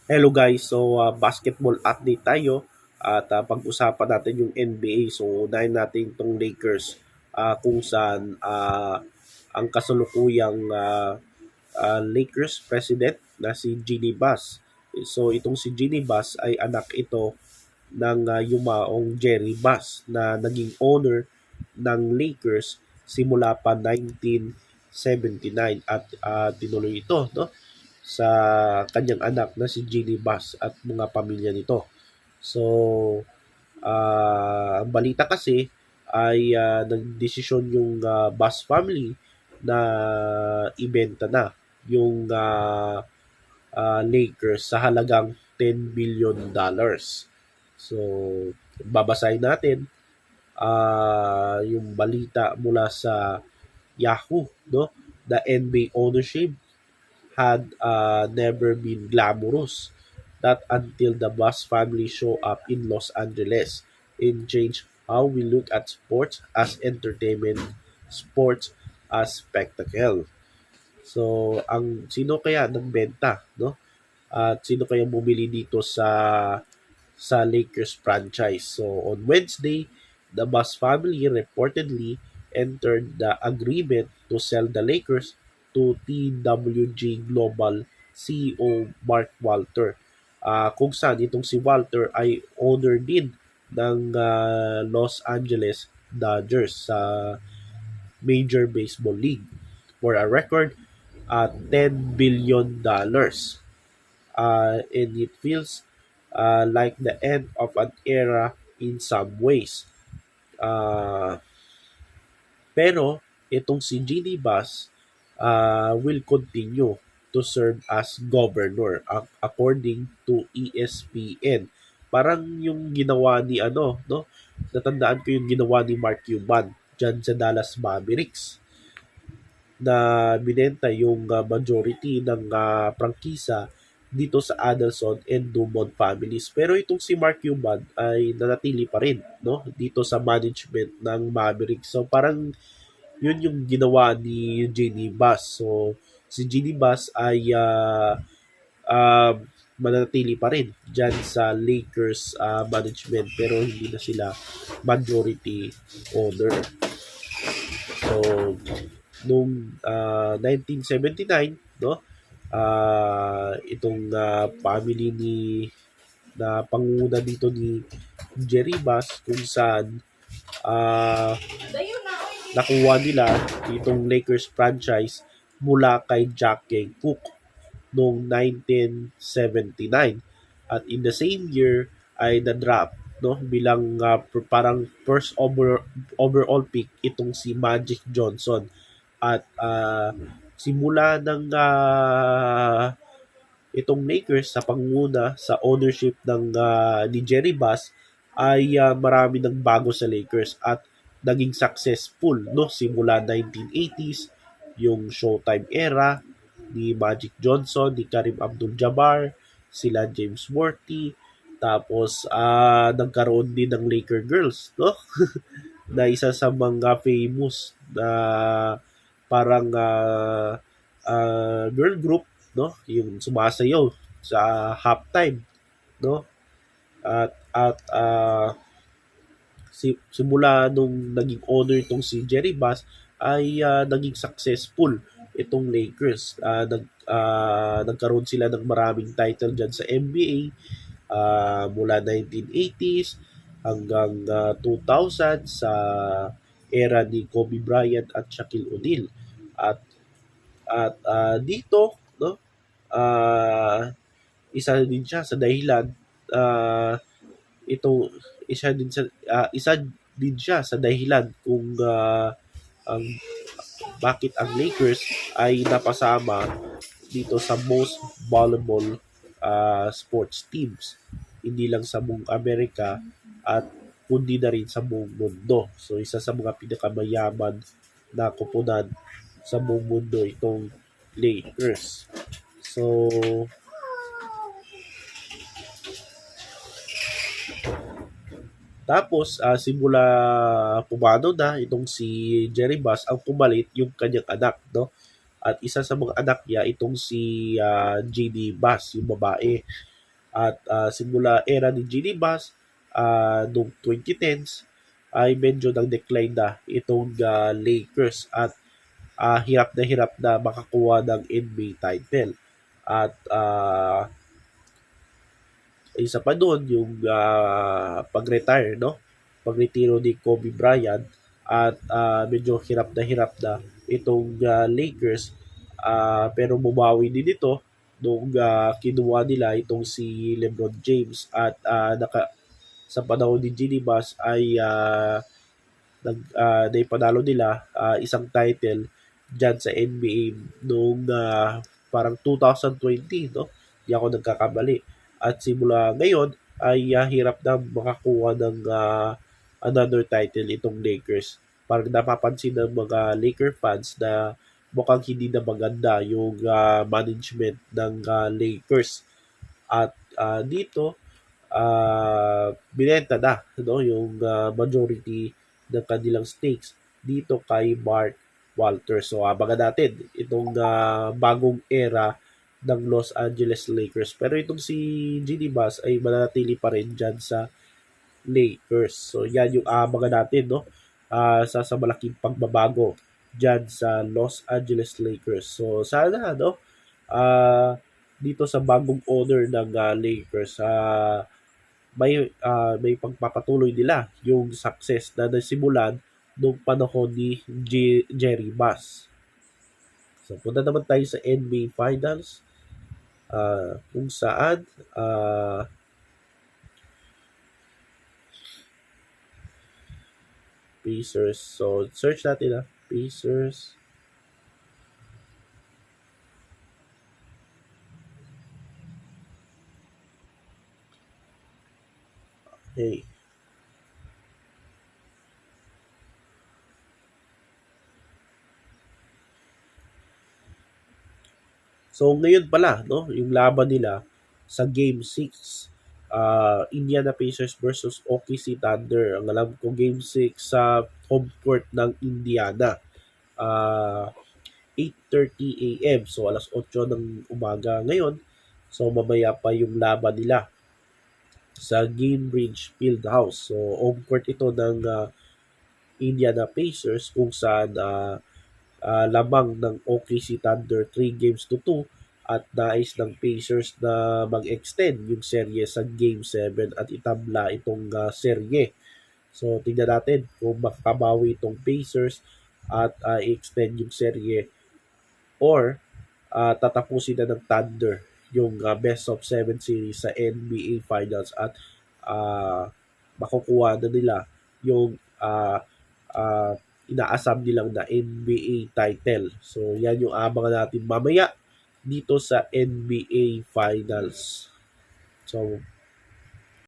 Hello guys, so basketball update tayo at pag-usapan natin yung NBA. So unahin natin itong Lakers kung saan ang kasalukuyang Lakers president na si Jeannie Buss. So itong si Jeannie Buss ay anak ito ng yumaong Jerry Buss na naging owner ng Lakers simula pa 1979 at tinuloy ito, no, sa kanyang anak na si Jeannie Buss at mga pamilya nito. So, ang balita kasi ay nagdesisyon yung Buss family na ibenta na yung Lakers sa halagang $10 billion. So, babasahin natin yung balita mula sa Yahoo, no? The NBA ownership had never been glamorous. Not until the Buss family show up in Los Angeles and change how we look at sports as entertainment, sports as spectacle. So, ang sino kaya nagbenta, no? At sino kaya bumili dito sa Lakers franchise? So, on Wednesday, the Buss family reportedly entered the agreement to sell the Lakers to TWG Global CEO Mark Walter. Kung saan itong si Walter ay owner din ng Los Angeles Dodgers sa Major Baseball League for a record at $10 billion. And it feels like the end of an era in some ways. Uh, pero itong si Jeannie Buss will continue to serve as governor according to ESPN. Parang yung ginawa ni ano, no? Natandaan ko yung ginawa ni Mark Cuban dyan sa Dallas Mavericks na binenta yung majority ng prangkisa dito sa Adelson and Dumont families. Pero itong si Mark Cuban ay nanatili pa rin, no, dito sa management ng Mavericks. So parang yun yung ginawa ni Jeannie Buss. So si Jeannie Buss ay mananatili pa rin dyan sa Lakers management pero hindi na sila majority owner. So noong 1979, no, itong family ni na pangunguna dito ni Jerry Buss kung saan ah, nakuha nila itong Lakers franchise mula kay Jack Kay Cook noong 1979 at in the same year ay na-draft, no, bilang parang first overall pick itong si Magic Johnson at simula ng itong Lakers sa panguna sa ownership ng ni Jerry Buss ay marami ng bago sa Lakers at naging successful, no, simula 1980s yung Showtime era ni Magic Johnson, ni Kareem Abdul-Jabbar, sila James Worthy, tapos nagkaroon din ng Laker Girls, no? Na isa sa mga famous na parang girl group, no, yung sumasayaw sa halftime, no, at simula nung naging owner itong si Jerry Buss ay naging successful itong Lakers. Nagkaroon sila ng maraming title dyan sa NBA mula 1980s hanggang 2000 sa era ni Kobe Bryant at Shaquille O'Neal. At dito, no, ah isa din siya sa dahilan ah ito isa din siya sa dahilan kung ang bakit ang Lakers ay napasama dito sa most valuable sports teams, hindi lang sa buong Amerika at kundi na rin sa buong mundo. So isa sa mga pinakamayaman na koponan sa buong mundo itong Lakers. So tapos simula pumanaw na itong si Jerry Buss ang pumalit yung kanyang anak, no? At isa sa mga anak niya itong si JD Buss, yung babae. At simula era ni Ginny Bass noong 2010s ay medyo nag-decline na itong Lakers at hirap na makakuha ng NBA title. At isa pa doon yung pag-retire, no? Pag-retiro ni Kobe Bryant at medyo hirap na itong Lakers, pero bumawi din ito nung kinuha nila itong si LeBron James at sa panahon ni Ginny Bass ay naipanalo nila isang title dyan sa NBA noong parang 2020, no? Di ako nagkakamali. At simula ngayon ay hirap na makakuha ng another title itong Lakers. Parang napapansin ng mga Laker fans na mukhang hindi na maganda yung management ng Lakers. At dito, binenta na, no, yung majority ng kanilang stakes dito kay Mark Walters. So abangan natin itong bagong era ng Los Angeles Lakers. Pero itong si Ginny Bass ay mananatili pa rin dyan sa Lakers. So yan yung abangan natin, no? Sa malaking pagbabago dyan sa Los Angeles Lakers. So sana, no? Dito sa bagong owner ng Lakers, may pagpapatuloy nila yung success na nasimulan nung panahon ni Jerry Bass. So punta naman tayo sa NBA Finals, kung saan Pacers. So search natin Pacers. Okay. So ngayon pala, no, yung laban nila sa Game 6, Indiana Pacers versus OKC Thunder. Ang alam ko Game 6 sa home court ng Indiana. 8:30 AM. So alas 8 ng umaga ngayon. So mamaya pa yung laban nila sa Gainbridge Fieldhouse. So home court ito ng Indiana Pacers kung saan lamang ng OKC Thunder 3-2 at nais ng Pacers na mag-extend yung serye sa Game 7 at itabla itong serye. So tingnan natin kung makakabawi itong Pacers at i-extend yung serye or tatapusin na ng Thunder yung best of 7 series sa NBA Finals at makukuha na nila yung inaasam nilang na NBA title. So yan yung abangan natin mamaya dito sa NBA Finals. So